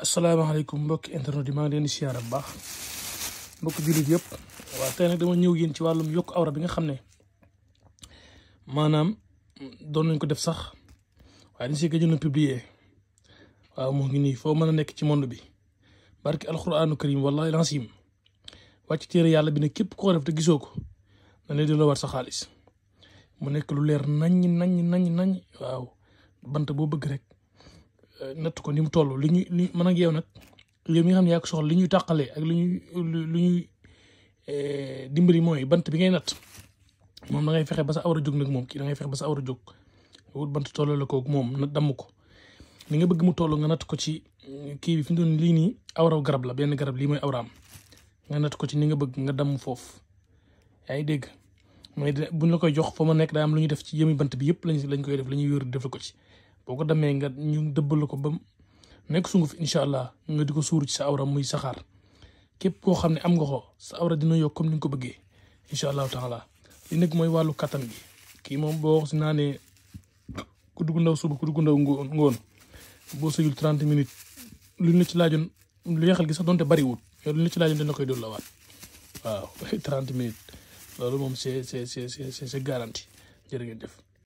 asalaamaaleykum mbokki internet yi maa ngi leen di siyaare bu baax mbokki jullit yëpp waaw tey nag dama ñëw yéen ci wàllum yokk awra bi nga xam ne maanaam doon nañ ko def sax waaye dañ si gëjoon a publier waaw moo ngi nii foo mën a nekk ci monde bi barki alquraanu karim wallahi lancim wàcc téere yàlla bi ne képp koo def te gisoo ko na leen di la war sa xaalis mu nekk lu leer nañ waaw bant boo bëgg rek natt ko ni mu toll li ñuy mën ak yow nag yow mi nga xam ne yaa ko soxla li ñuy tàqalee ak lu ñuy dimbali mooy bant bi ngay natt moom da ngay fexe ba sa awra jóg nag moom kii da ngay fexe ba sa awra jóg wut bant tolloo la ko moom na damm ko li nga bëgg mu toll nga natt ko ci kii bi fi mu doon lii nii awraw garab la benn garab lii mooy awraam nga natt ko ci ni nga bëgg nga damm foofu yaa ngi dégg mais buñ la koy jox fa ma nekk daa am lu ñuy def ci yëmi bant bi yëpp lañ koy def la ñuy wér def la ko ci boo ko demee nga ñu dëbbal ko ba nekk sunguf incha allah nga di ko suur ci sa awra muy saxaar képp koo xam ne am nga ko sa awra dina yokk comme ni nga ko bëggee incha allahu taala li nag mooy wàllu kattan gi kii moom boo wax si naa ne ku dugg ndaw suba ku dugg ndaw ngoon boo sëyul 30 minutes luñ la ci laajoon lu yeexal gi sax doonte bariwul yow luñ la ci laajoon dina koy doon la waat waaw 30 minutes loolu moom c'est garanti jërë ngeen def